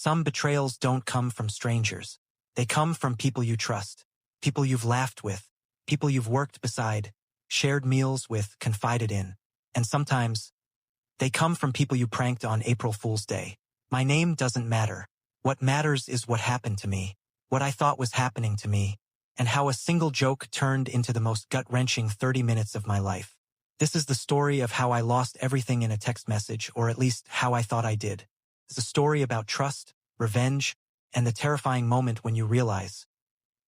Some betrayals don't come from strangers. They come from people you trust, people you've laughed with, people you've worked beside, shared meals with, confided in. And sometimes, they come from people you pranked on April Fool's Day. My name doesn't matter. What matters is what happened to me, what I thought was happening to me, and how a single joke turned into the most gut-wrenching 30 minutes of my life. This is the story of how I lost everything in a text message, or at least how I thought I did. It's a story about trust, revenge, and the terrifying moment when you realize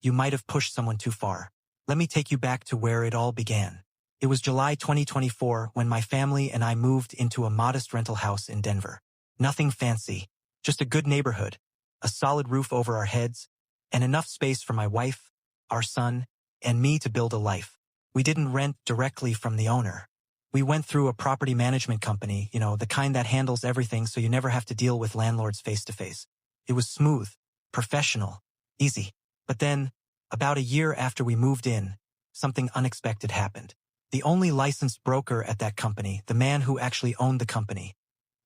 you might have pushed someone too far. Let me take you back to where it all began. It was July 2024 when my family and I moved into a modest rental house in Denver. Nothing fancy, just a good neighborhood, a solid roof over our heads, and enough space for my wife, our son, and me to build a life. We didn't rent directly from the owner. We went through a property management company, the kind that handles everything so you never have to deal with landlords face-to-face. It was smooth, professional, easy. But then, about a year after we moved in, something unexpected happened. The only licensed broker at that company, the man who actually owned the company,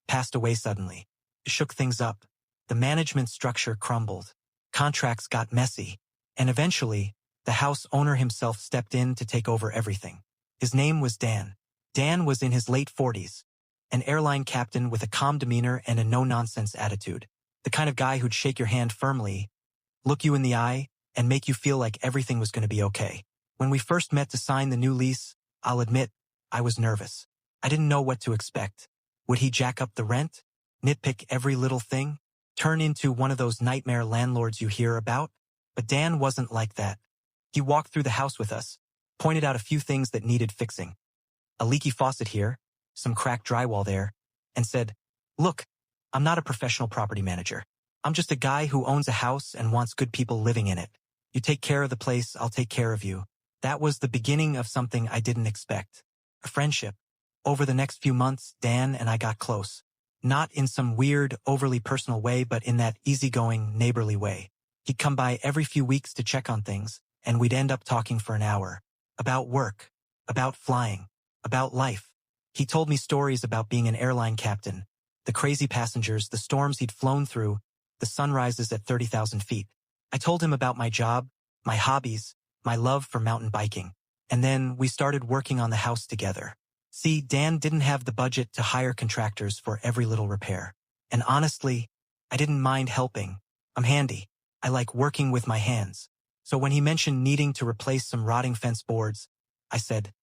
passed away suddenly. It shook things up. The management structure crumbled. Contracts got messy. And eventually, the house owner himself stepped in to take over everything. His name was Dan. Dan was in his late 40s, an airline captain with a calm demeanor and a no-nonsense attitude. The kind of guy who'd shake your hand firmly, look you in the eye, and make you feel like everything was going to be okay. When we first met to sign the new lease, I'll admit, I was nervous. I didn't know what to expect. Would he jack up the rent? Nitpick every little thing? Turn into one of those nightmare landlords you hear about? But Dan wasn't like that. He walked through the house with us, pointed out a few things that needed fixing. A leaky faucet here, some cracked drywall there, and said, "Look, I'm not a professional property manager. I'm just a guy who owns a house and wants good people living in it. You take care of the place, I'll take care of you." That was the beginning of something I didn't expect. A friendship. Over the next few months, Dan and I got close. Not in some weird, overly personal way, but in that easygoing, neighborly way. He'd come by every few weeks to check on things, and we'd end up talking for an hour. About work, about flying, about life. He told me stories about being an airline captain, the crazy passengers, the storms he'd flown through, the sunrises at 30,000 feet. I told him about my job, my hobbies, my love for mountain biking. And then we started working on the house together. See, Dan didn't have the budget to hire contractors for every little repair. And honestly, I didn't mind helping. I'm handy. I like working with my hands. So when he mentioned needing to replace some rotting fence boards, I said,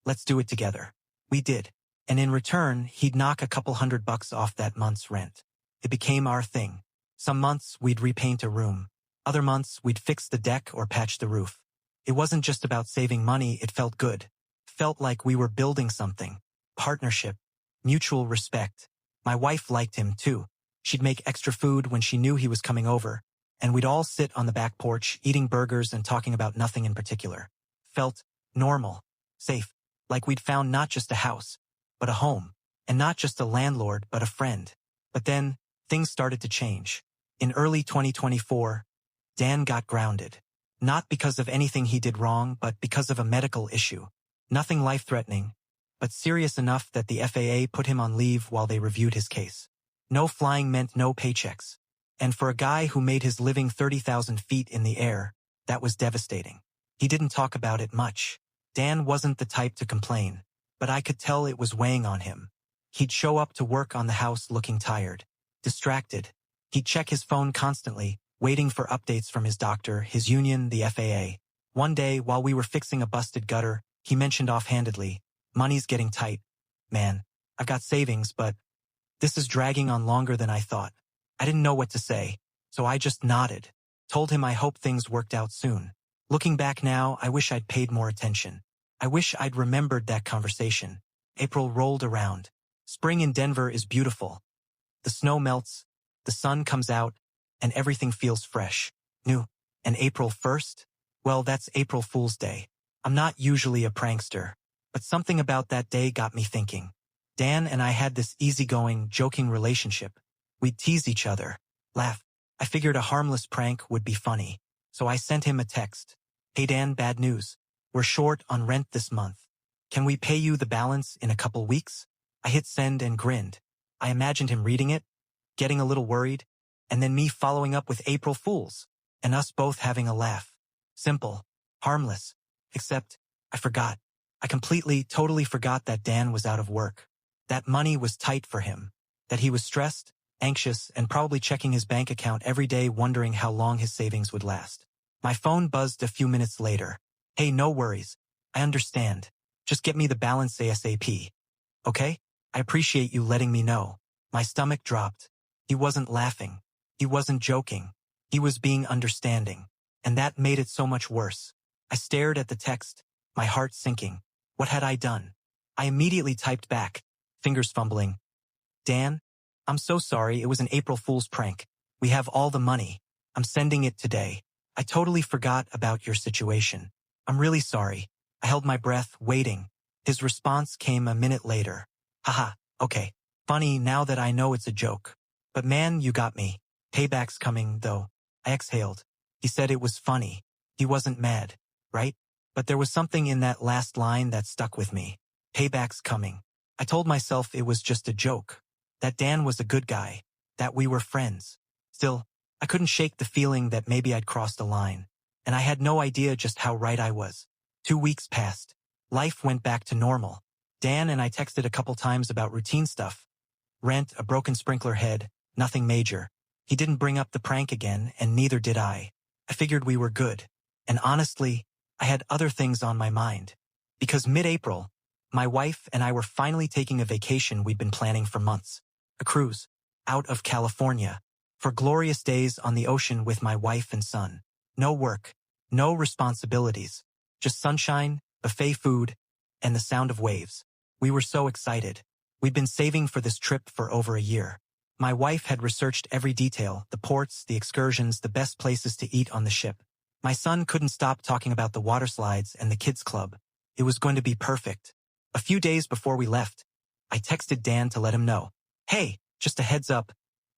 "Let's do it together." We did. And in return, he'd knock a couple $100 off that month's rent. It became our thing. Some months we'd repaint a room. Other months we'd fix the deck or patch the roof. It wasn't just about saving money, it felt good. Felt like we were building something. Partnership. Mutual respect. My wife liked him too. She'd make extra food when she knew he was coming over, and we'd all sit on the back porch eating burgers and talking about nothing in particular. Felt normal. Safe. Like we'd found not just a house, but a home. And not just a landlord, but a friend. But then, things started to change. In early 2024, Dan got grounded. Not because of anything he did wrong, but because of a medical issue. Nothing life-threatening, but serious enough that the FAA put him on leave while they reviewed his case. No flying meant no paychecks. And for a guy who made his living 30,000 feet in the air, that was devastating. He didn't talk about it much. Dan wasn't the type to complain, but I could tell it was weighing on him. He'd show up to work on the house looking tired, distracted. He'd check his phone constantly, waiting for updates from his doctor, his union, the FAA. One day, while we were fixing a busted gutter, he mentioned offhandedly, "Money's getting tight. Man, I've got savings, but this is dragging on longer than I thought." I didn't know what to say, so I just nodded. Told him I hoped things worked out soon. Looking back now, I wish I'd paid more attention. I wish I'd remembered that conversation. April rolled around. Spring in Denver is beautiful. The snow melts, the sun comes out, and everything feels fresh, new. And April 1st? Well, that's April Fool's Day. I'm not usually a prankster, but something about that day got me thinking. Dan and I had this easygoing, joking relationship. We'd tease each other, laugh. I figured a harmless prank would be funny, so I sent him a text. "Hey Dan, bad news. We're short on rent this month. Can we pay you the balance in a couple weeks?" I hit send and grinned. I imagined him reading it, getting a little worried, and then me following up with April Fools, and us both having a laugh. Simple, harmless, except I forgot. I completely, totally forgot that Dan was out of work. That money was tight for him. That he was stressed, anxious, and probably checking his bank account every day wondering how long his savings would last. My phone buzzed a few minutes later. Hey, no worries. I understand. Just get me the balance ASAP. Okay? I appreciate you letting me know. My stomach dropped. He wasn't laughing. He wasn't joking. He was being understanding. And that made it so much worse. I stared at the text, my heart sinking. What had I done? I immediately typed back, fingers fumbling. Dan, I'm so sorry, it was an April Fool's prank. We have all the money. I'm sending it today. I totally forgot about your situation. I'm really sorry. I held my breath, waiting. His response came a minute later. Haha, okay. Funny now that I know it's a joke. But man, you got me. Payback's coming, though. I exhaled. He said it was funny. He wasn't mad, right? But there was something in that last line that stuck with me. Payback's coming. I told myself it was just a joke. That Dan was a good guy. That we were friends. Still, I couldn't shake the feeling that maybe I'd crossed a line. And I had no idea just how right I was. 2 weeks passed. Life went back to normal. Dan and I texted a couple times about routine stuff. Rent, a broken sprinkler head, nothing major. He didn't bring up the prank again, and neither did I. I figured we were good. And honestly, I had other things on my mind. Because mid-April, my wife and I were finally taking a vacation we'd been planning for months. A cruise, out of California, for glorious days on the ocean with my wife and son. No work, no responsibilities, just sunshine, buffet food, and the sound of waves. We were so excited. We'd been saving for this trip for over a year. My wife had researched every detail, the ports, the excursions, the best places to eat on the ship. My son couldn't stop talking about the water slides and the kids' club. It was going to be perfect. A few days before we left, I texted Dan to let him know. Hey, just a heads up.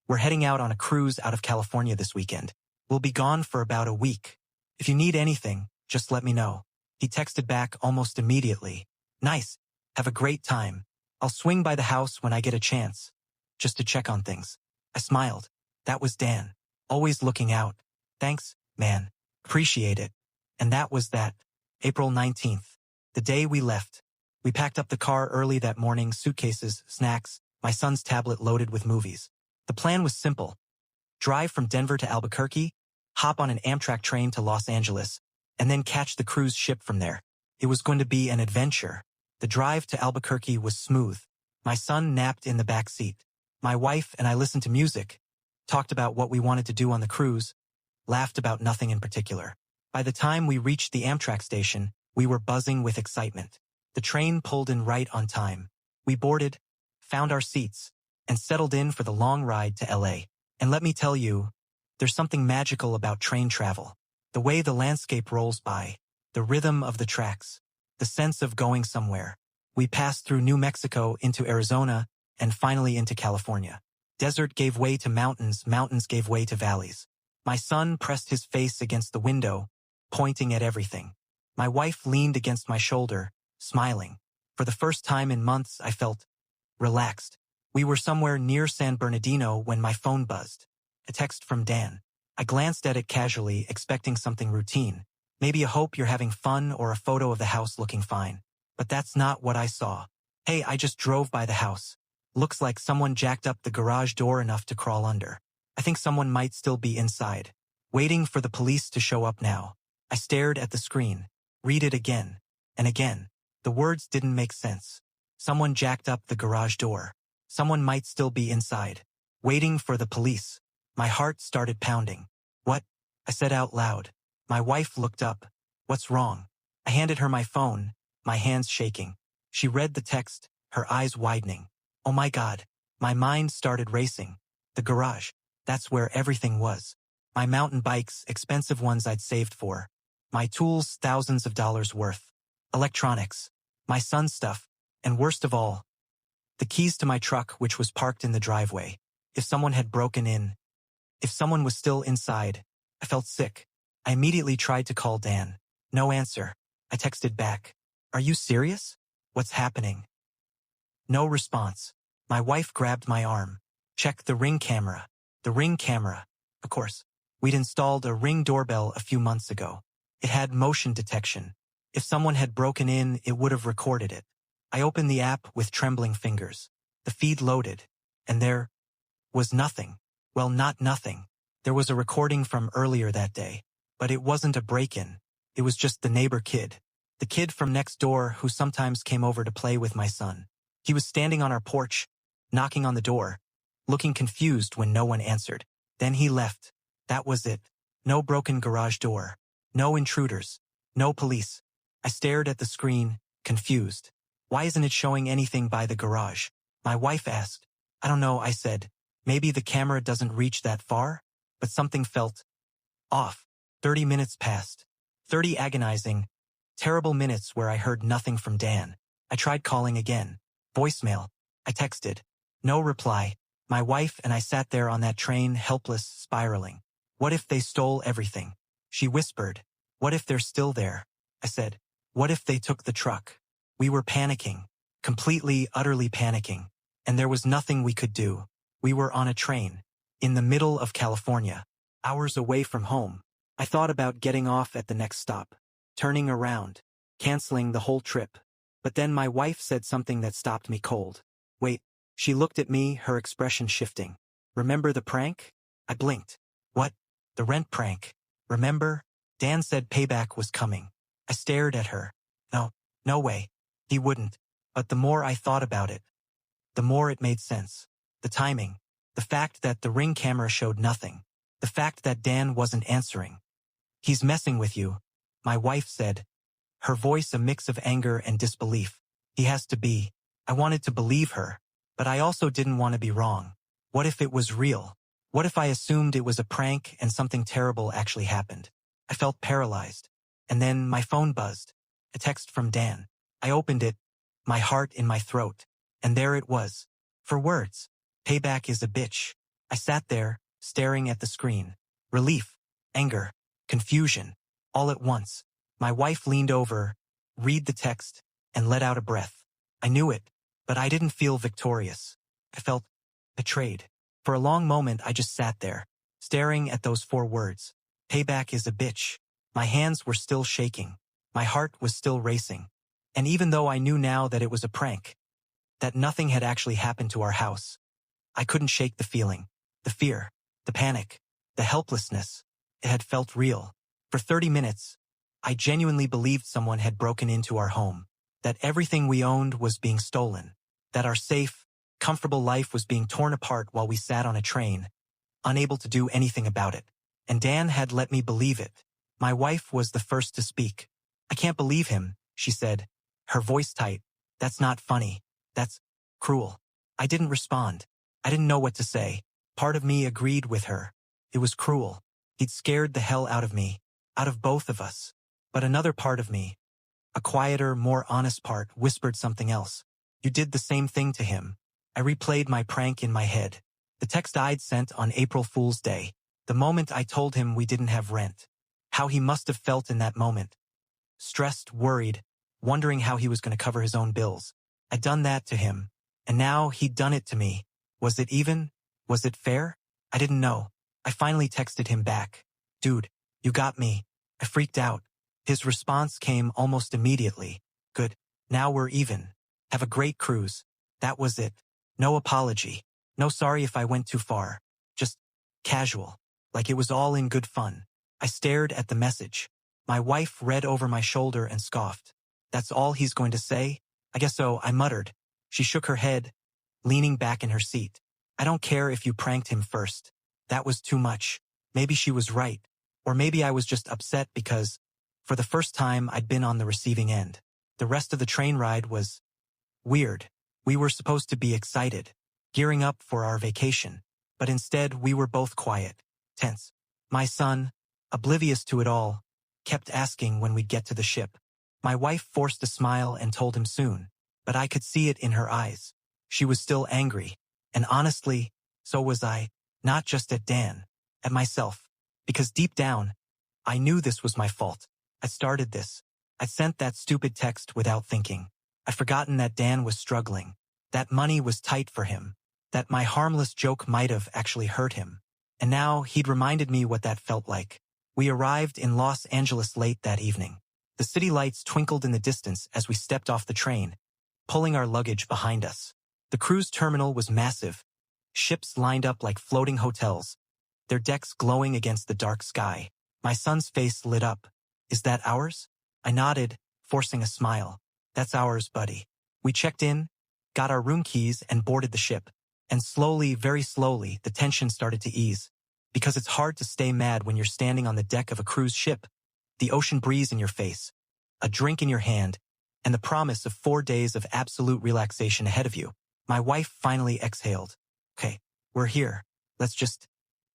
We're heading out on a cruise out of California this weekend. We'll be gone for about a week. If you need anything, just let me know. He texted back almost immediately. Nice. Have a great time. I'll swing by the house when I get a chance. Just to check on things. I smiled. That was Dan. Always looking out. Thanks, man. Appreciate it. And that was that. April 19th. The day we left. We packed up the car early that morning, suitcases, snacks, my son's tablet loaded with movies. The plan was simple. Drive from Denver to Albuquerque, hop on an Amtrak train to Los Angeles, and then catch the cruise ship from there. It was going to be an adventure. The drive to Albuquerque was smooth. My son napped in the back seat. My wife and I listened to music, talked about what we wanted to do on the cruise, laughed about nothing in particular. By the time we reached the Amtrak station, we were buzzing with excitement. The train pulled in right on time. We boarded, found our seats, and settled in for the long ride to LA. And let me tell you, there's something magical about train travel. The way the landscape rolls by, the rhythm of the tracks, the sense of going somewhere. We passed through New Mexico into Arizona and finally into California. Desert gave way to mountains, mountains gave way to valleys. My son pressed his face against the window, pointing at everything. My wife leaned against my shoulder, smiling. For the first time in months, I felt relaxed. We were somewhere near San Bernardino when my phone buzzed. A text from Dan. I glanced at it casually, expecting something routine. Maybe a hope you're having fun or a photo of the house looking fine. But that's not what I saw. Hey, I just drove by the house. Looks like someone jacked up the garage door enough to crawl under. I think someone might still be inside. Waiting for the police to show up now. I stared at the screen. Read it again. And again. The words didn't make sense. Someone jacked up the garage door. Someone might still be inside. Waiting for the police. My heart started pounding. What? I said out loud. My wife looked up. What's wrong? I handed her my phone, my hands shaking. She read the text, her eyes widening. Oh my God. My mind started racing. The garage. That's where everything was. My mountain bikes, expensive ones I'd saved for. My tools, thousands of dollars worth. Electronics. My son's stuff. And worst of all, the keys to my truck, which was parked in the driveway. If someone had broken in, if someone was still inside, I felt sick. I immediately tried to call Dan. No answer. I texted back. Are you serious? What's happening? No response. My wife grabbed my arm. Check the Ring camera. The Ring camera. Of course. We'd installed a Ring doorbell a few months ago. It had motion detection. If someone had broken in, it would have recorded it. I opened the app with trembling fingers. The feed loaded. And there was nothing. Well, not nothing. There was a recording from earlier that day. But it wasn't a break-in. It was just the neighbor kid. The kid from next door who sometimes came over to play with my son. He was standing on our porch, knocking on the door, looking confused when no one answered. Then he left. That was it. No broken garage door. No intruders. No police. I stared at the screen, confused. Why isn't it showing anything by the garage? My wife asked. I don't know, I said. Maybe the camera doesn't reach that far? But something felt off. 30 minutes passed. 30 agonizing, terrible minutes where I heard nothing from Dan. I tried calling again. Voicemail. I texted. No reply. My wife and I sat there on that train, helpless, spiraling. What if they stole everything? She whispered. What if they're still there? I said. What if they took the truck? We were panicking. Completely, utterly panicking. And there was nothing we could do. We were on a train. In the middle of California. Hours away from home. I thought about getting off at the next stop. Turning around. Canceling the whole trip. But then my wife said something that stopped me cold. Wait. She looked at me, her expression shifting. Remember the prank? I blinked. What? The rent prank. Remember? Dan said Payback was coming. I stared at her. No way. He wouldn't. But the more I thought about it, the more it made sense. The timing. The fact that the Ring camera showed nothing. The fact that Dan wasn't answering. He's messing with you, my wife said. Her voice a mix of anger and disbelief. He has to be. I wanted to believe her. But I also didn't want to be wrong. What if it was real? What if I assumed it was a prank and something terrible actually happened? I felt paralyzed. And then my phone buzzed. A text from Dan. I opened it, my heart in my throat. And there it was. 4 words. Payback is a bitch. I sat there, staring at the screen. Relief, anger, confusion, all at once. My wife leaned over, read the text, and let out a breath. I knew it, but I didn't feel victorious. I felt betrayed. For a long moment I just sat there, staring at those 4 words. Payback is a bitch. My hands were still shaking. My heart was still racing. And even though I knew now that it was a prank, that nothing had actually happened to our house, I couldn't shake the feeling, the fear, the panic, the helplessness. It had felt real. For 30 minutes, I genuinely believed someone had broken into our home, that everything we owned was being stolen, that our safe, comfortable life was being torn apart while we sat on a train, unable to do anything about it. And Dan had let me believe it. My wife was the first to speak. I can't believe him, she said, her voice tight. That's not funny. That's cruel. I didn't respond. I didn't know what to say. Part of me agreed with her. It was cruel. He'd scared the hell out of me, out of both of us. But another part of me, a quieter, more honest part, whispered something else. You did the same thing to him. I replayed my prank in my head. The text I'd sent on April Fool's Day. The moment I told him we didn't have rent. How he must have felt in that moment. Stressed, worried, wondering how he was going to cover his own bills. I'd done that to him. And now he'd done it to me. Was it even? Was it fair? I didn't know. I finally texted him back. Dude, you got me. I freaked out. His response came almost immediately. Good. Now we're even. Have a great cruise. That was it. No apology. No sorry if I went too far. Just casual. Like it was all in good fun. I stared at the message. My wife read over my shoulder and scoffed. That's all he's going to say? I guess so, I muttered. She shook her head, leaning back in her seat. I don't care if you pranked him first. That was too much. Maybe she was right. Or maybe I was just upset because, for the first time, I'd been on the receiving end. The rest of the train ride was weird. We were supposed to be excited, gearing up for our vacation. But instead, we were both quiet, tense. My son, oblivious to it all, kept asking when we'd get to the ship. My wife forced a smile and told him soon, but I could see it in her eyes. She was still angry, and honestly, so was I, not just at Dan, at myself, because deep down, I knew this was my fault. I started this. I sent that stupid text without thinking. I'd forgotten that Dan was struggling, that money was tight for him, that my harmless joke might have actually hurt him. And now he'd reminded me what that felt like. We arrived in Los Angeles late that evening. The city lights twinkled in the distance as we stepped off the train, pulling our luggage behind us. The cruise terminal was massive. Ships lined up like floating hotels, their decks glowing against the dark sky. My son's face lit up. Is that ours? I nodded, forcing a smile. That's ours, buddy. We checked in, got our room keys, and boarded the ship. And slowly, very slowly, the tension started to ease. Because it's hard to stay mad when you're standing on the deck of a cruise ship, the ocean breeze in your face, a drink in your hand, and the promise of 4 days of absolute relaxation ahead of you. My wife finally exhaled. Okay, we're here. Let's just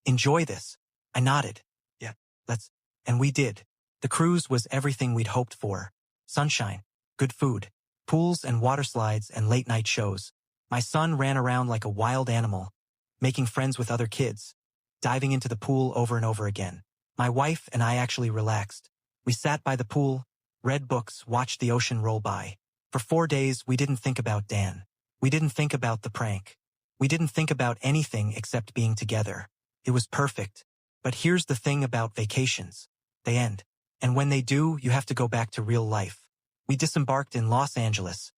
enjoy this. I nodded. Yeah, let's. And we did. The cruise was everything we'd hoped for. Sunshine, good food, pools and water slides and late-night shows. My son ran around like a wild animal, making friends with other kids, diving into the pool over and over again. My wife and I actually relaxed. We sat by the pool, read books, watched the ocean roll by. For 4 days, we didn't think about Dan. We didn't think about the prank. We didn't think about anything except being together. It was perfect. But here's the thing about vacations. They end. And when they do, you have to go back to real life. We disembarked in Los Angeles,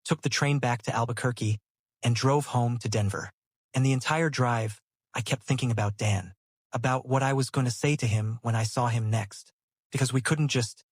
took the train back to Albuquerque, and drove home to Denver. And the entire drive, I kept thinking about Dan, about what I was going to say to him when I saw him next. Because we couldn't just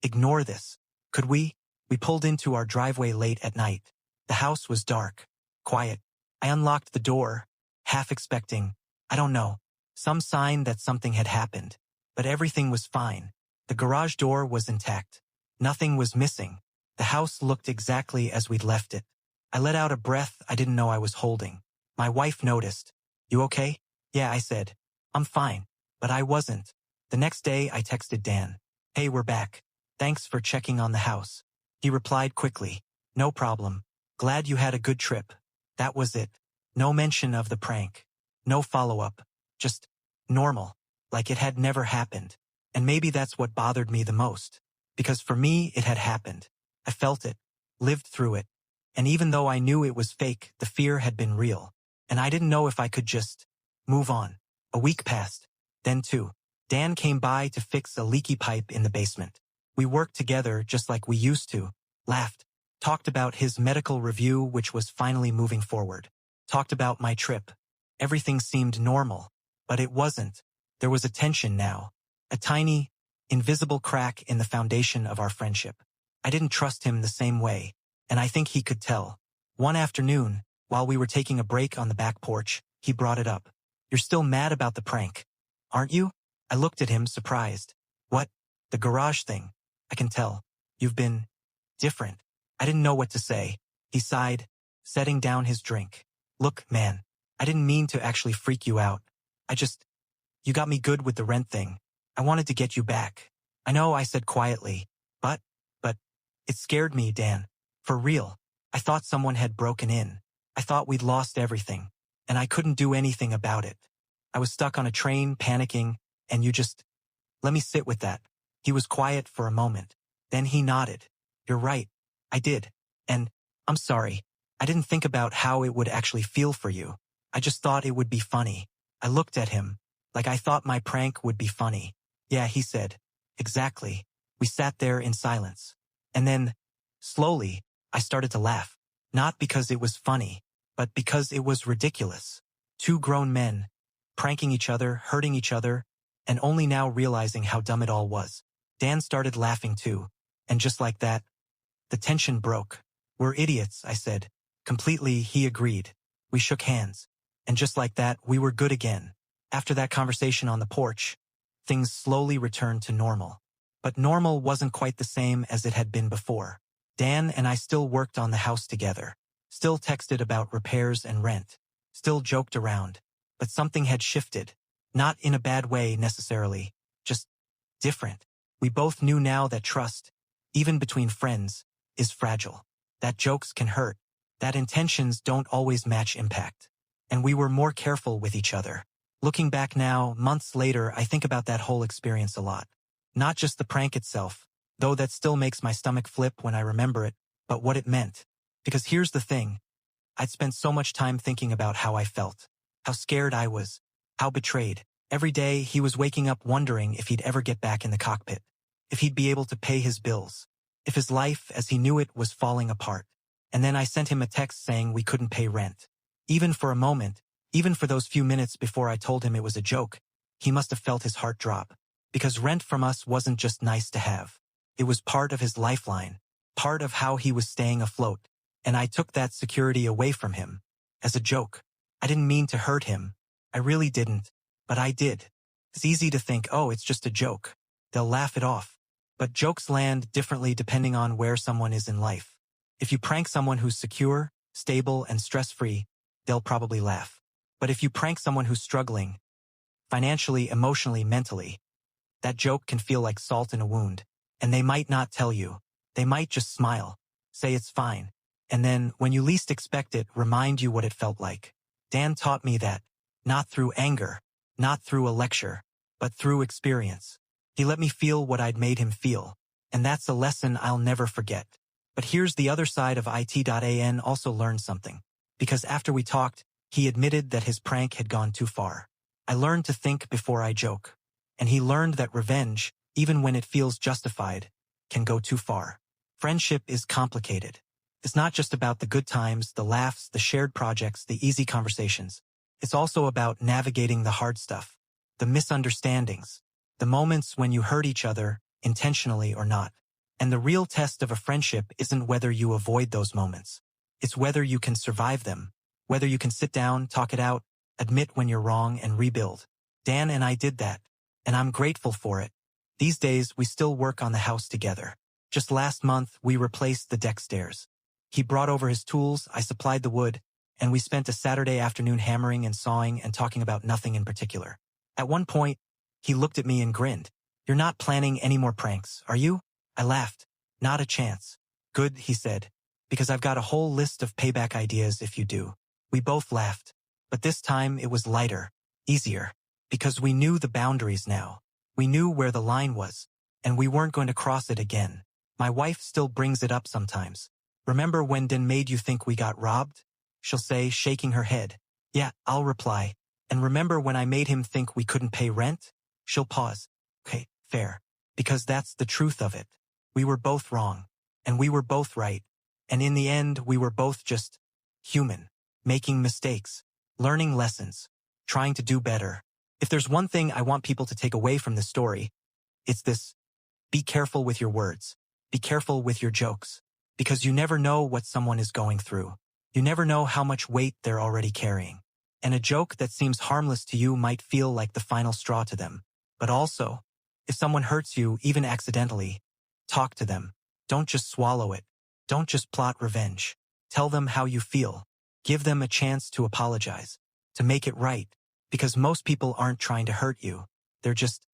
ignore this, could we? We pulled into our driveway late at night. The house was dark, quiet. I unlocked the door, half expecting, I don't know, some sign that something had happened. But everything was fine. The garage door was intact. Nothing was missing. The house looked exactly as we'd left it. I let out a breath I didn't know I was holding. My wife noticed. You okay? Yeah, I said. I'm fine. But I wasn't. The next day I texted Dan. Hey, we're back. Thanks for checking on the house. He replied quickly. No problem. Glad you had a good trip. That was it. No mention of the prank. No follow-up. Just normal. Like it had never happened. And maybe that's what bothered me the most. Because for me, it had happened. I felt it. Lived through it. And even though I knew it was fake, the fear had been real. And I didn't know if I could just move on. A week passed. Then 2. Dan came by to fix a leaky pipe in the basement. We worked together just like we used to, laughed, talked about his medical review, which was finally moving forward, talked about my trip. Everything seemed normal, but it wasn't. There was a tension now, a tiny, invisible crack in the foundation of our friendship. I didn't trust him the same way, and I think he could tell. One afternoon, while we were taking a break on the back porch, he brought it up. You're still mad about the prank, aren't you? I looked at him, surprised. What? The garage thing. I can tell. You've been different. I didn't know what to say. He sighed, setting down his drink. Look, man, I didn't mean to actually freak you out. You got me good with the rent thing. I wanted to get you back. I know, I said quietly. But, it scared me, Dan. For real. I thought someone had broken in. I thought we'd lost everything. And I couldn't do anything about it. I was stuck on a train, panicking, and you just let me sit with that. He was quiet for a moment. Then he nodded. You're right. I did. And I'm sorry. I didn't think about how it would actually feel for you. I just thought it would be funny. I looked at him, like I thought my prank would be funny. Yeah, he said. Exactly. We sat there in silence. And then, slowly, I started to laugh. Not because it was funny, but because it was ridiculous. 2 grown men, pranking each other, hurting each other, and only now realizing how dumb it all was. Dan started laughing too. And just like that, the tension broke. We're idiots, I said. Completely, he agreed. We shook hands. And just like that, we were good again. After that conversation on the porch, things slowly returned to normal. But normal wasn't quite the same as it had been before. Dan and I still worked on the house together. Still texted about repairs and rent. Still joked around. But something had shifted. Not in a bad way necessarily. Just different. We both knew now that trust, even between friends, is fragile. That jokes can hurt. That intentions don't always match impact. And we were more careful with each other. Looking back now, months later, I think about that whole experience a lot. Not just the prank itself, though that still makes my stomach flip when I remember it, but what it meant. Because here's the thing. I'd spent so much time thinking about how I felt, how scared I was, how betrayed. Every day, he was waking up wondering if he'd ever get back in the cockpit, if he'd be able to pay his bills, if his life as he knew it was falling apart. And then I sent him a text saying we couldn't pay rent. Even for a moment, even for those few minutes before I told him it was a joke, he must have felt his heart drop. Because rent from us wasn't just nice to have. It was part of his lifeline, part of how he was staying afloat. And I took that security away from him. As a joke. I didn't mean to hurt him. I really didn't. But I did. It's easy to think, oh, it's just a joke. They'll laugh it off. But jokes land differently depending on where someone is in life. If you prank someone who's secure, stable, and stress-free, they'll probably laugh. But if you prank someone who's struggling, financially, emotionally, mentally, that joke can feel like salt in a wound. And they might not tell you. They might just smile, say it's fine. And then, when you least expect it, remind you what it felt like. Dan taught me that, not through anger, not through a lecture, but through experience. He let me feel what I'd made him feel. And that's a lesson I'll never forget. But here's the other side of it. Also learned something. Because after we talked, he admitted that his prank had gone too far. I learned to think before I joke. And he learned that revenge, even when it feels justified, can go too far. Friendship is complicated. It's not just about the good times, the laughs, the shared projects, the easy conversations. It's also about navigating the hard stuff, the misunderstandings, the moments when you hurt each other, intentionally or not. And the real test of a friendship isn't whether you avoid those moments. It's whether you can survive them, whether you can sit down, talk it out, admit when you're wrong, and rebuild. Dan and I did that, and I'm grateful for it. These days, we still work on the house together. Just last month, we replaced the deck stairs. He brought over his tools, I supplied the wood, and we spent a Saturday afternoon hammering and sawing and talking about nothing in particular. At one point, he looked at me and grinned. "You're not planning any more pranks, are you?" I laughed. "Not a chance." "Good," he said, "because I've got a whole list of payback ideas if you do." We both laughed. But this time it was lighter, easier, because we knew the boundaries now. We knew where the line was, and we weren't going to cross it again. My wife still brings it up sometimes. "Remember when Dan made you think we got robbed?" She'll say, shaking her head. "Yeah," I'll reply. "And remember when I made him think we couldn't pay rent?" She'll pause. "Okay, fair. Because that's the truth of it. We were both wrong. And we were both right. And in the end, we were both just human, making mistakes, learning lessons, trying to do better." If there's one thing I want people to take away from this story, it's this: be careful with your words. Be careful with your jokes. Because you never know what someone is going through. You never know how much weight they're already carrying. And a joke that seems harmless to you might feel like the final straw to them. But also, if someone hurts you, even accidentally, talk to them. Don't just swallow it. Don't just plot revenge. Tell them how you feel. Give them a chance to apologize, to make it right. Because most people aren't trying to hurt you. They're just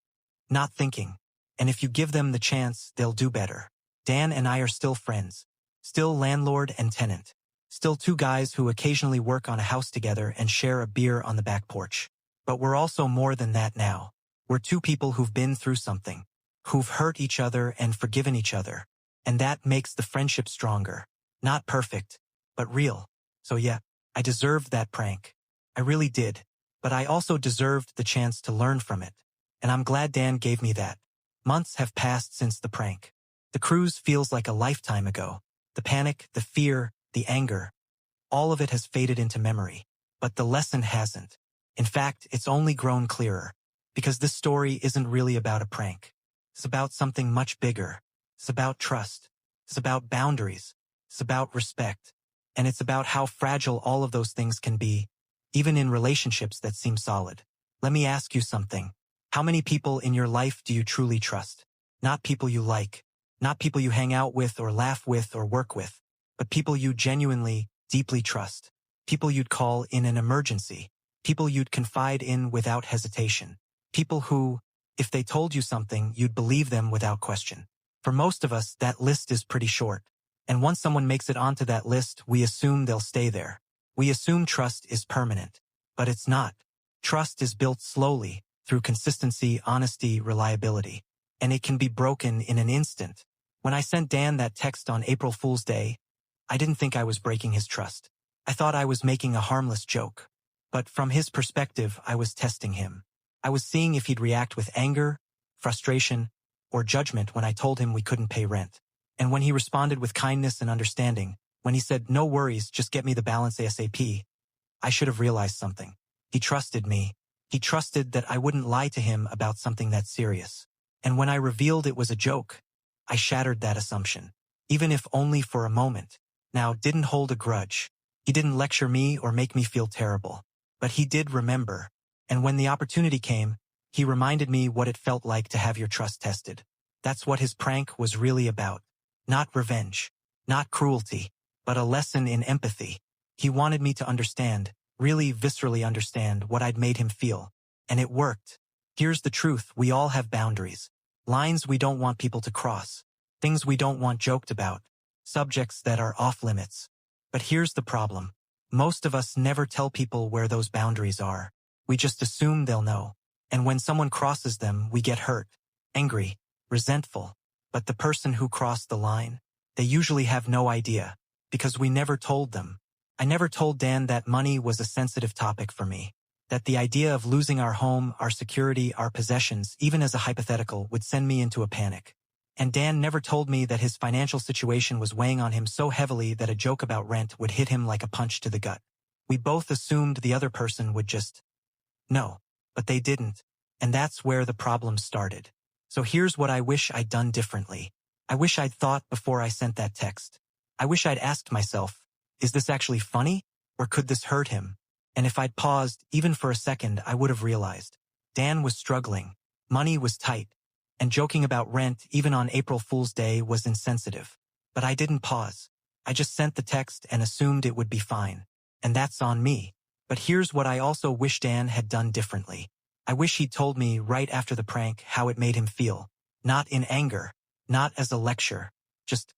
not thinking. And if you give them the chance, they'll do better. Dan and I are still friends. Still landlord and tenant. Still two guys who occasionally work on a house together and share a beer on the back porch. But we're also more than that now. We're two people who've been through something, who've hurt each other and forgiven each other. And that makes the friendship stronger. Not perfect, but real. So yeah, I deserved that prank. I really did. But I also deserved the chance to learn from it. And I'm glad Dan gave me that. Months have passed since the prank. The cruise feels like a lifetime ago. The panic, the fear, the anger. All of it has faded into memory. But the lesson hasn't. In fact, it's only grown clearer. Because this story isn't really about a prank. It's about something much bigger. It's about trust. It's about boundaries. It's about respect. And it's about how fragile all of those things can be, even in relationships that seem solid. Let me ask you something. How many people in your life do you truly trust? Not people you like. Not people you hang out with or laugh with or work with. But people you genuinely, deeply trust. People you'd call in an emergency. People you'd confide in without hesitation. People who, if they told you something, you'd believe them without question. For most of us, that list is pretty short. And once someone makes it onto that list, we assume they'll stay there. We assume trust is permanent. But it's not. Trust is built slowly, through consistency, honesty, reliability. And it can be broken in an instant. When I sent Dan that text on April Fool's Day, I didn't think I was breaking his trust. I thought I was making a harmless joke. But from his perspective, I was testing him. I was seeing if he'd react with anger, frustration, or judgment when I told him we couldn't pay rent. And when he responded with kindness and understanding, when he said, "No worries, just get me the balance ASAP," I should have realized something. He trusted me. He trusted that I wouldn't lie to him about something that serious. And when I revealed it was a joke, I shattered that assumption, even if only for a moment. Now, didn't hold a grudge. He didn't lecture me or make me feel terrible. But he did remember. And when the opportunity came, he reminded me what it felt like to have your trust tested. That's what his prank was really about. Not revenge, not cruelty, but a lesson in empathy. He wanted me to understand, really viscerally understand what I'd made him feel. And it worked. Here's the truth, we all have boundaries. Lines we don't want people to cross. Things we don't want joked about. Subjects that are off limits. But here's the problem. Most of us never tell people where those boundaries are. We just assume they'll know. And when someone crosses them, we get hurt, angry, resentful. But the person who crossed the line, they usually have no idea, because we never told them. I never told Dan that money was a sensitive topic for me, that the idea of losing our home, our security, our possessions, even as a hypothetical, would send me into a panic. And Dan never told me that his financial situation was weighing on him so heavily that a joke about rent would hit him like a punch to the gut. We both assumed the other person would just know, but they didn't, and that's where the problem started. So here's what I wish I'd done differently. I wish I'd thought before I sent that text. I wish I'd asked myself, is this actually funny, or could this hurt him? And if I'd paused, even for a second, I would have realized. Dan was struggling, money was tight, and joking about rent even on April Fool's Day was insensitive. But I didn't pause. I just sent the text and assumed it would be fine. And that's on me. But here's what I also wish Dan had done differently. I wish he'd told me right after the prank how it made him feel. Not in anger, not as a lecture. Just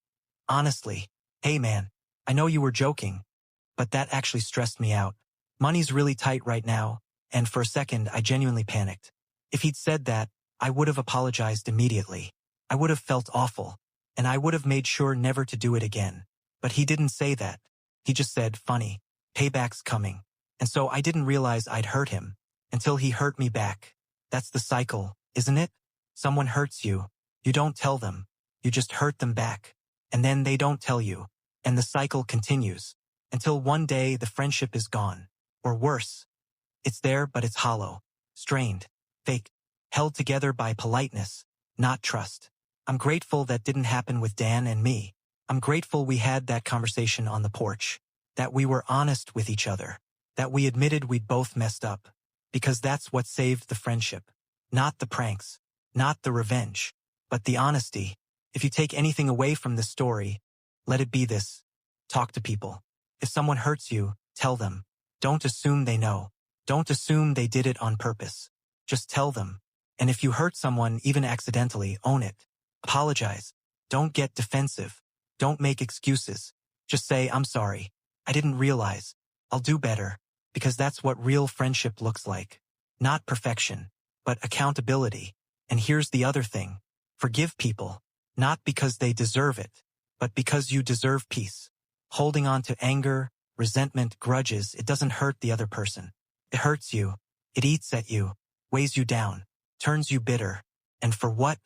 honestly, "Hey man, I know you were joking, but that actually stressed me out. Money's really tight right now," and for a second I genuinely panicked. If he'd said that, I would have apologized immediately. I would have felt awful, and I would have made sure never to do it again. But he didn't say that. He just said, "Funny, payback's coming." And so I didn't realize I'd hurt him, until he hurt me back. That's the cycle, isn't it? Someone hurts you. You don't tell them. You just hurt them back. And then they don't tell you. And the cycle continues. Until one day the friendship is gone. Or worse. It's there but it's hollow. Strained. Fake. Held together by politeness, not trust. I'm grateful that didn't happen with Dan and me. I'm grateful we had that conversation on the porch. That we were honest with each other. That we admitted we'd both messed up. Because that's what saved the friendship. Not the pranks. Not the revenge. But the honesty. If you take anything away from this story, let it be this. Talk to people. If someone hurts you, tell them. Don't assume they know. Don't assume they did it on purpose. Just tell them. And if you hurt someone, even accidentally, own it. Apologize. Don't get defensive. Don't make excuses. Just say, "I'm sorry. I didn't realize. I'll do better." Because that's what real friendship looks like. Not perfection, but accountability. And here's the other thing. Forgive people. Not because they deserve it, but because you deserve peace. Holding on to anger, resentment, grudges, it doesn't hurt the other person. It hurts you. It eats at you, weighs you down, turns you bitter. And for what?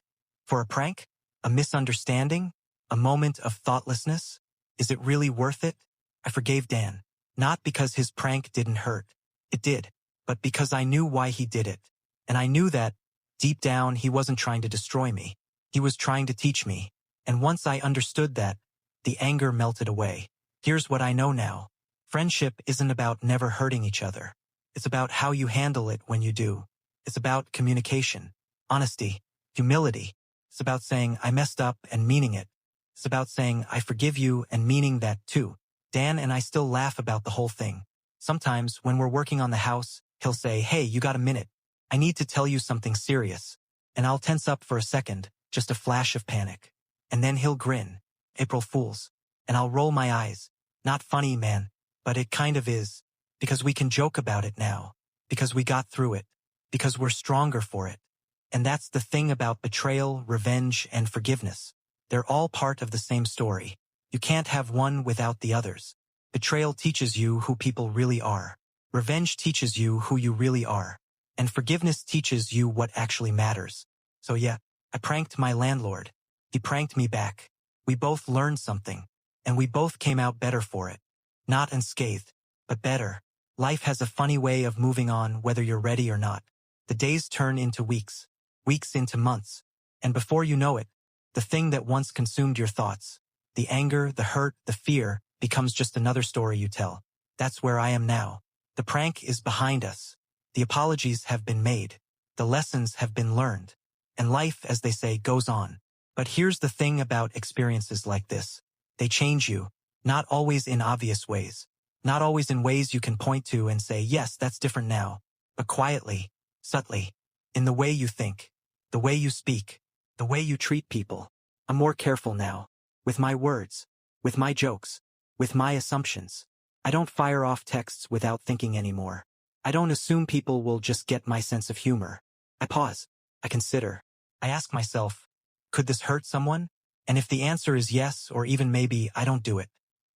For a prank? A misunderstanding? A moment of thoughtlessness? Is it really worth it? I forgave Dan. Not because his prank didn't hurt. It did. But because I knew why he did it. And I knew that, deep down, he wasn't trying to destroy me. He was trying to teach me. And once I understood that, the anger melted away. Here's what I know now. Friendship isn't about never hurting each other. It's about how you handle it when you do. It's about communication, honesty, humility. It's about saying, "I messed up," and meaning it. It's about saying, "I forgive you," and meaning that too. Dan and I still laugh about the whole thing. Sometimes, when we're working on the house, he'll say, "Hey, you got a minute? I need to tell you something serious." And I'll tense up for a second, just a flash of panic. And then he'll grin, April Fools. And I'll roll my eyes. Not funny, man, but it kind of is. Because we can joke about it now. Because we got through it. Because we're stronger for it. And that's the thing about betrayal, revenge, and forgiveness. They're all part of the same story. You can't have one without the others. Betrayal teaches you who people really are. Revenge teaches you who you really are. And forgiveness teaches you what actually matters. So yeah, I pranked my landlord. He pranked me back. We both learned something, and we both came out better for it. Not unscathed, but better. Life has a funny way of moving on whether you're ready or not. The days turn into weeks, weeks into months, and before you know it, the thing that once consumed your thoughts, the anger, the hurt, the fear, becomes just another story you tell. That's where I am now. The prank is behind us. The apologies have been made. The lessons have been learned. And life, as they say, goes on. But here's the thing about experiences like this. They change you, not always in obvious ways. Not always in ways you can point to and say, yes, that's different now. But quietly, subtly, in the way you think, the way you speak, the way you treat people. I'm more careful now. With my words, with my jokes, with my assumptions. I don't fire off texts without thinking anymore. I don't assume people will just get my sense of humor. I pause. I consider. I ask myself, could this hurt someone? And if the answer is yes, or even maybe, I don't do it.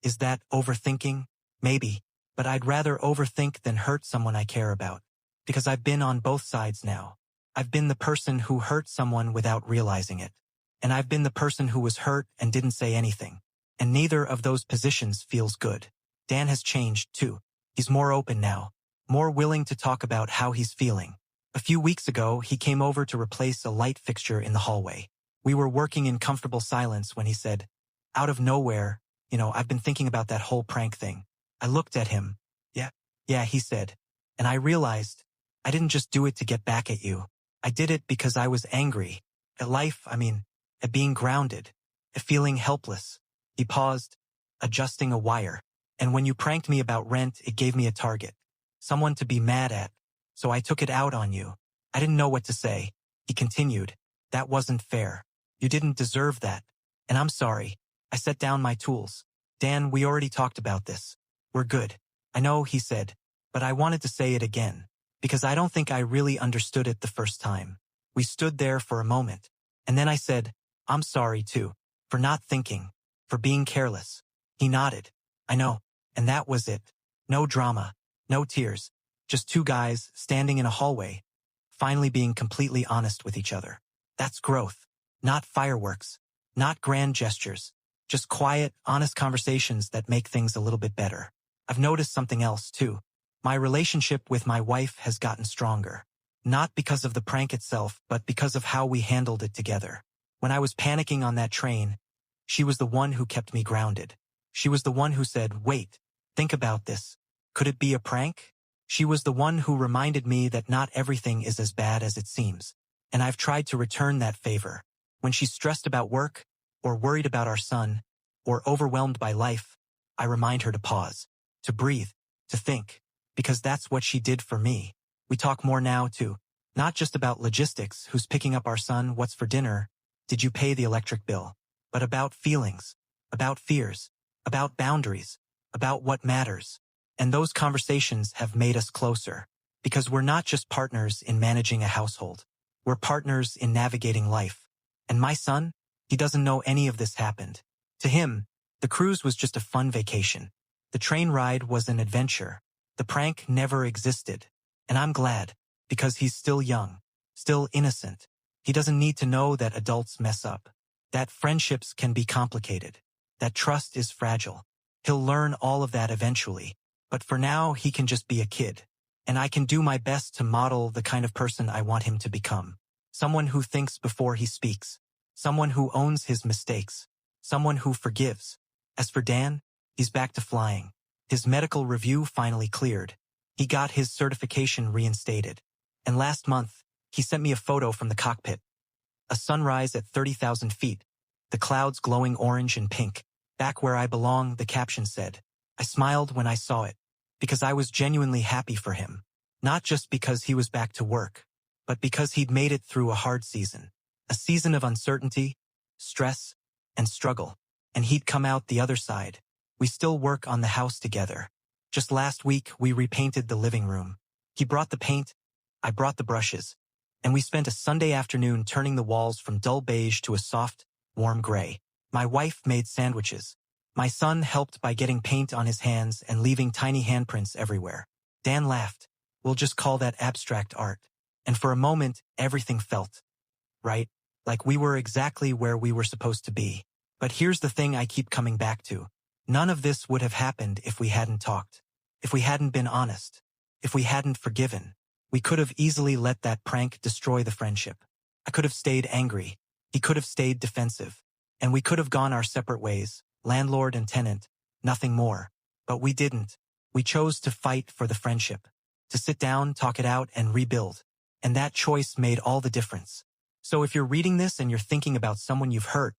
Is that overthinking? Maybe. But I'd rather overthink than hurt someone I care about. Because I've been on both sides now. I've been the person who hurt someone without realizing it. And I've been the person who was hurt and didn't say anything. And neither of those positions feels good. Dan has changed, too. He's more open now. More willing to talk about how he's feeling. A few weeks ago, he came over to replace a light fixture in the hallway. We were working in comfortable silence when he said, out of nowhere, I've been thinking about that whole prank thing. I looked at him. Yeah, he said. And I realized, I didn't just do it to get back at you. I did it because I was angry. At life, at being grounded. At feeling helpless. He paused, adjusting a wire. And when you pranked me about rent, it gave me a target. Someone to be mad at. So I took it out on you. I didn't know what to say. He continued. That wasn't fair. You didn't deserve that. And I'm sorry. I set down my tools. Dan, we already talked about this. We're good. I know, he said. But I wanted to say it again. Because I don't think I really understood it the first time. We stood there for a moment. And then I said, I'm sorry too. For not thinking. For being careless. He nodded. I know. And that was it. No drama. No tears. Just two guys standing in a hallway. Finally being completely honest with each other. That's growth. Not fireworks. Not grand gestures. Just quiet, honest conversations that make things a little bit better. I've noticed something else too. My relationship with my wife has gotten stronger. Not because of the prank itself, but because of how we handled it together. When I was panicking on that train, she was the one who kept me grounded. She was the one who said, wait, think about this. Could it be a prank? She was the one who reminded me that not everything is as bad as it seems. And I've tried to return that favor. When she's stressed about work, or worried about our son, or overwhelmed by life, I remind her to pause, to breathe, to think, because that's what she did for me. We talk more now too, not just about logistics, who's picking up our son, what's for dinner, did you pay the electric bill, but about feelings, about fears, about boundaries, about what matters. And those conversations have made us closer, because we're not just partners in managing a household. We're partners in navigating life. And my son, he doesn't know any of this happened. To him, the cruise was just a fun vacation. The train ride was an adventure. The prank never existed. And I'm glad, because he's still young, still innocent. He doesn't need to know that adults mess up, that friendships can be complicated, that trust is fragile. He'll learn all of that eventually. But for now, he can just be a kid. And I can do my best to model the kind of person I want him to become. Someone who thinks before he speaks. Someone who owns his mistakes. Someone who forgives. As for Dan, he's back to flying. His medical review finally cleared. He got his certification reinstated. And last month, he sent me a photo from the cockpit. A sunrise at 30,000 feet. The clouds glowing orange and pink. Back where I belong, the caption said. I smiled when I saw it. Because I was genuinely happy for him. Not just because he was back to work, but because he'd made it through a hard season. A season of uncertainty, stress, and struggle. And he'd come out the other side. We still work on the house together. Just last week, we repainted the living room. He brought the paint, I brought the brushes. And we spent a Sunday afternoon turning the walls from dull beige to a soft, warm gray. My wife made sandwiches. My son helped by getting paint on his hands and leaving tiny handprints everywhere. Dan laughed. We'll just call that abstract art. And for a moment, everything felt right, like we were exactly where we were supposed to be. But here's the thing I keep coming back to. None of this would have happened if we hadn't talked, if we hadn't been honest, if we hadn't forgiven. We could have easily let that prank destroy the friendship. I could have stayed angry. He could have stayed defensive. And we could have gone our separate ways, landlord and tenant, nothing more. But we didn't. We chose to fight for the friendship, to sit down, talk it out, and rebuild. And that choice made all the difference. So if you're reading this and you're thinking about someone you've hurt,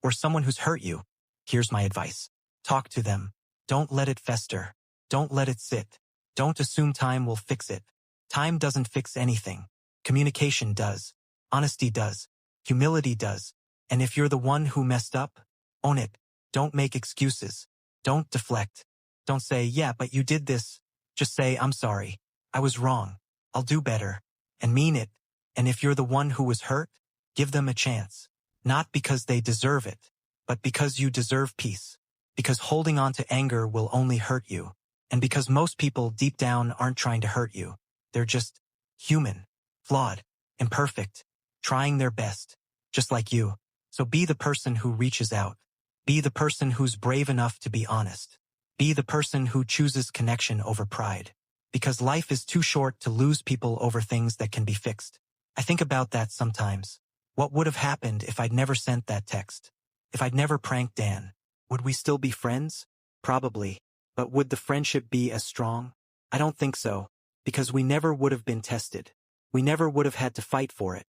or someone who's hurt you, here's my advice. Talk to them. Don't let it fester. Don't let it sit. Don't assume time will fix it. Time doesn't fix anything. Communication does. Honesty does. Humility does. And if you're the one who messed up, own it. Don't make excuses. Don't deflect. Don't say, yeah, but you did this. Just say, I'm sorry. I was wrong. I'll do better. And mean it. And if you're the one who was hurt, give them a chance. Not because they deserve it, but because you deserve peace. Because holding on to anger will only hurt you. And because most people deep down aren't trying to hurt you. They're just human, flawed, imperfect, trying their best, just like you. So be the person who reaches out. Be the person who's brave enough to be honest. Be the person who chooses connection over pride. Because life is too short to lose people over things that can be fixed. I think about that sometimes. What would have happened if I'd never sent that text? If I'd never pranked Dan? Would we still be friends? Probably. But would the friendship be as strong? I don't think so. Because we never would have been tested. We never would have had to fight for it.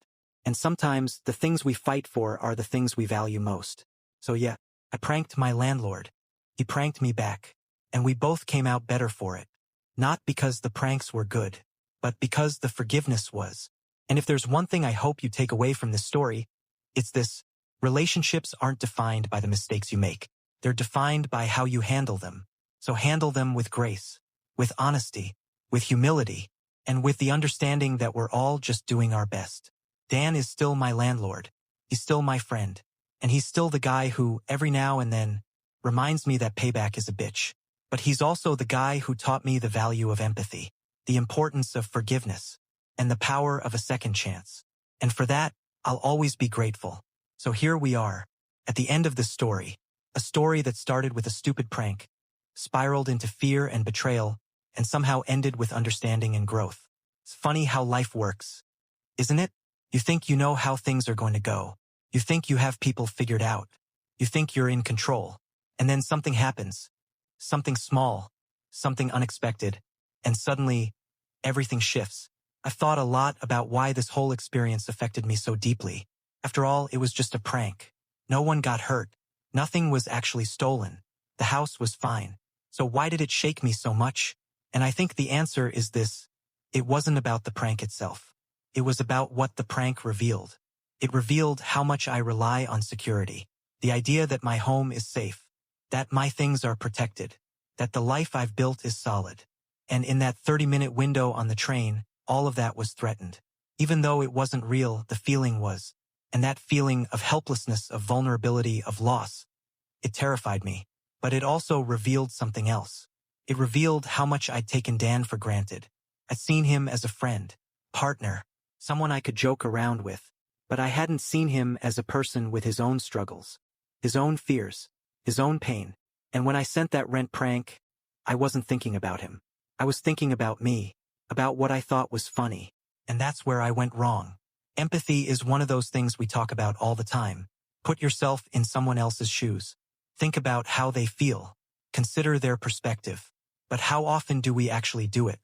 And sometimes the things we fight for are the things we value most. So yeah, I pranked my landlord. He pranked me back. And we both came out better for it. Not because the pranks were good, but because the forgiveness was. And if there's one thing I hope you take away from this story, it's this: relationships aren't defined by the mistakes you make. They're defined by how you handle them. So handle them with grace, with honesty, with humility, and with the understanding that we're all just doing our best. Dan is still my landlord. He's still my friend. And he's still the guy who, every now and then, reminds me that payback is a bitch. But he's also the guy who taught me the value of empathy, the importance of forgiveness, and the power of a second chance. And for that, I'll always be grateful. So here we are, at the end of this story, a story that started with a stupid prank, spiraled into fear and betrayal, and somehow ended with understanding and growth. It's funny how life works, isn't it? You think you know how things are going to go. You think you have people figured out. You think you're in control. And then something happens. Something small, something unexpected, and suddenly, everything shifts. I've thought a lot about why this whole experience affected me so deeply. After all, it was just a prank. No one got hurt. Nothing was actually stolen. The house was fine. So why did it shake me so much? And I think the answer is this: it wasn't about the prank itself. It was about what the prank revealed. It revealed how much I rely on security. The idea that my home is safe. That my things are protected. That the life I've built is solid. And in that 30-minute window on the train, all of that was threatened. Even though it wasn't real, the feeling was. And that feeling of helplessness, of vulnerability, of loss, it terrified me. But it also revealed something else. It revealed how much I'd taken Dan for granted. I'd seen him as a friend, partner, someone I could joke around with. But I hadn't seen him as a person with his own struggles, his own fears, his own pain. And when I sent that rent prank, I wasn't thinking about him. I was thinking about me, about what I thought was funny. And that's where I went wrong. Empathy is one of those things we talk about all the time. Put yourself in someone else's shoes. Think about how they feel. Consider their perspective. But how often do we actually do it?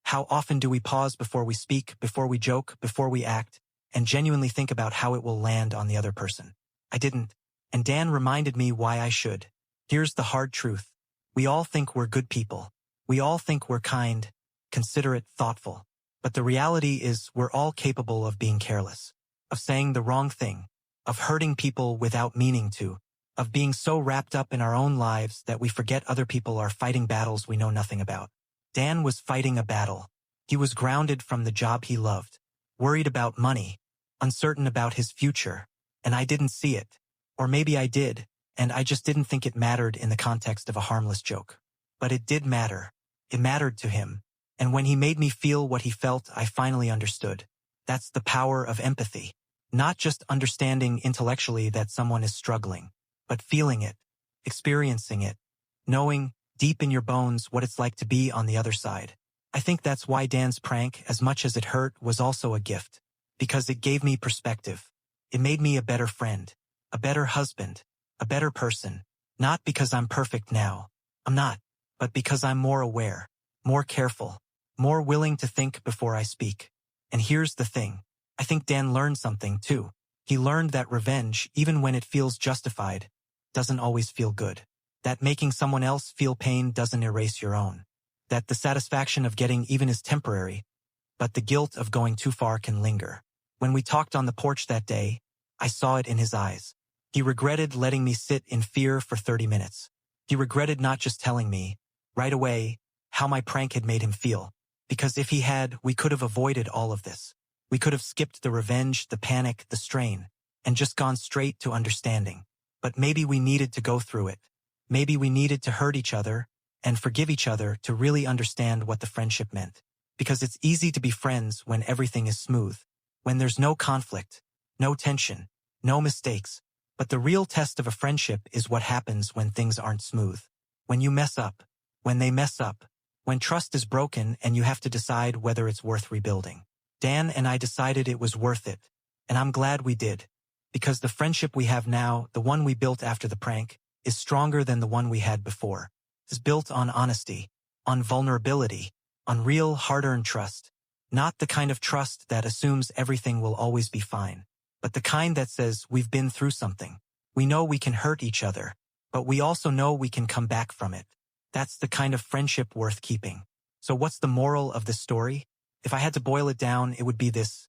How often do we pause before we speak, before we joke, before we act, and genuinely think about how it will land on the other person? I didn't. And Dan reminded me why I should. Here's the hard truth. We all think we're good people. We all think we're kind, considerate, thoughtful. But the reality is we're all capable of being careless, of saying the wrong thing, of hurting people without meaning to, of being so wrapped up in our own lives that we forget other people are fighting battles we know nothing about. Dan was fighting a battle. He was grounded from the job he loved, worried about money, uncertain about his future, and I didn't see it. Or maybe I did, and I just didn't think it mattered in the context of a harmless joke. But it did matter. It mattered to him. And when he made me feel what he felt, I finally understood. That's the power of empathy. Not just understanding intellectually that someone is struggling, but feeling it, experiencing it, knowing deep in your bones what it's like to be on the other side. I think that's why Dan's prank, as much as it hurt, was also a gift. Because it gave me perspective. It made me a better friend, a better husband, a better person. Not because I'm perfect now. I'm not. But because I'm more aware, more careful, more willing to think before I speak. And here's the thing. I think Dan learned something too. He learned that revenge, even when it feels justified, doesn't always feel good. That making someone else feel pain doesn't erase your own. That the satisfaction of getting even is temporary, but the guilt of going too far can linger. When we talked on the porch that day, I saw it in his eyes. He regretted letting me sit in fear for 30 minutes. He regretted not just telling me, right away, how my prank had made him feel. Because if he had, we could have avoided all of this. We could have skipped the revenge, the panic, the strain, and just gone straight to understanding. But maybe we needed to go through it. Maybe we needed to hurt each other and forgive each other to really understand what the friendship meant. Because it's easy to be friends when everything is smooth, when there's no conflict, no tension, no mistakes. But the real test of a friendship is what happens when things aren't smooth. When you mess up, when they mess up, when trust is broken and you have to decide whether it's worth rebuilding. Dan and I decided it was worth it, and I'm glad we did. Because the friendship we have now, the one we built after the prank, is stronger than the one we had before. It's built on honesty, on vulnerability, on real hard-earned trust. Not the kind of trust that assumes everything will always be fine, but the kind that says we've been through something. We know we can hurt each other, but we also know we can come back from it. That's the kind of friendship worth keeping. So what's the moral of this story? If I had to boil it down, it would be this.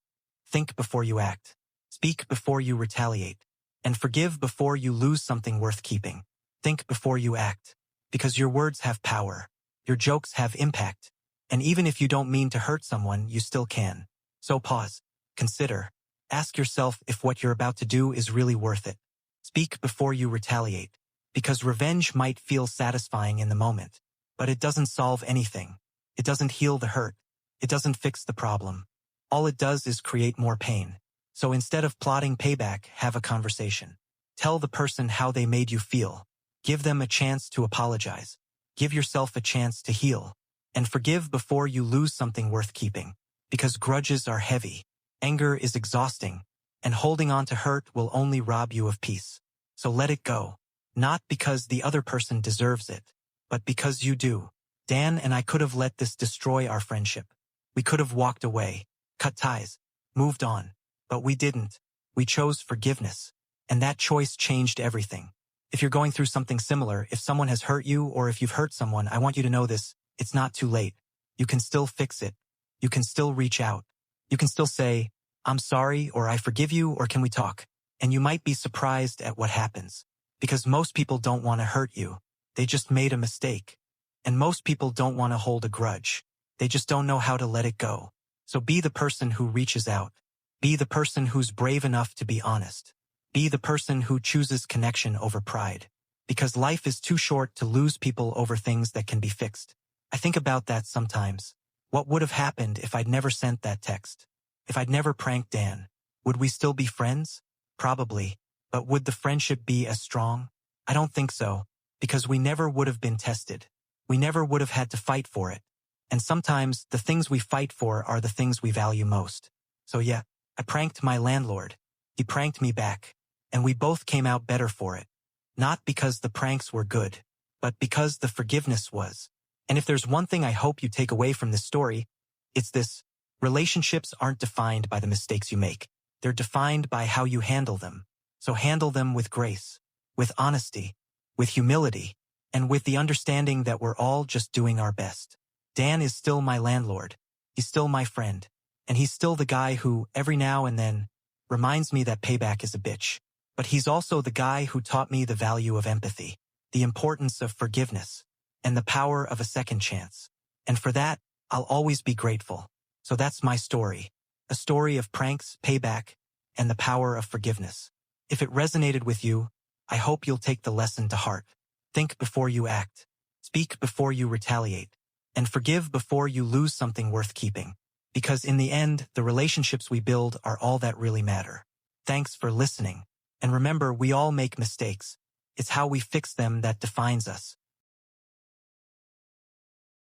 Think before you act. Speak before you retaliate. And forgive before you lose something worth keeping. Think before you act. Because your words have power. Your jokes have impact. And even if you don't mean to hurt someone, you still can. So pause. Consider. Ask yourself if what you're about to do is really worth it. Speak before you retaliate. Because revenge might feel satisfying in the moment, but it doesn't solve anything. It doesn't heal the hurt. It doesn't fix the problem. All it does is create more pain. So instead of plotting payback, have a conversation. Tell the person how they made you feel. Give them a chance to apologize. Give yourself a chance to heal. And forgive before you lose something worth keeping. Because grudges are heavy. Anger is exhausting. And holding on to hurt will only rob you of peace. So let it go. Not because the other person deserves it, but because you do. Dan and I could have let this destroy our friendship. We could have walked away, cut ties, moved on. But we didn't. We chose forgiveness. And that choice changed everything. If you're going through something similar, if someone has hurt you or if you've hurt someone, I want you to know this. It's not too late. You can still fix it. You can still reach out. You can still say, I'm sorry, or I forgive you, or can we talk? And you might be surprised at what happens. Because most people don't want to hurt you. They just made a mistake. And most people don't want to hold a grudge. They just don't know how to let it go. So be the person who reaches out. Be the person who's brave enough to be honest. Be the person who chooses connection over pride. Because life is too short to lose people over things that can be fixed. I think about that sometimes. What would have happened if I'd never sent that text? If I'd never pranked Dan? Would we still be friends? Probably. But would the friendship be as strong? I don't think so. Because we never would have been tested. We never would have had to fight for it. And sometimes the things we fight for are the things we value most. So yeah, I pranked my landlord. He pranked me back. And we both came out better for it. Not because the pranks were good, but because the forgiveness was. And if there's one thing I hope you take away from this story, it's this. Relationships aren't defined by the mistakes you make. They're defined by how you handle them. So handle them with grace, with honesty, with humility, and with the understanding that we're all just doing our best. Dan is still my landlord. He's still my friend. And he's still the guy who, every now and then, reminds me that payback is a bitch. But he's also the guy who taught me the value of empathy, the importance of forgiveness, and the power of a second chance. And for that, I'll always be grateful. So that's my story. A story of pranks, payback, and the power of forgiveness. If it resonated with you, I hope you'll take the lesson to heart. Think before you act. Speak before you retaliate. And forgive before you lose something worth keeping. Because in the end, the relationships we build are all that really matter. Thanks for listening. And remember, we all make mistakes. It's how we fix them that defines us.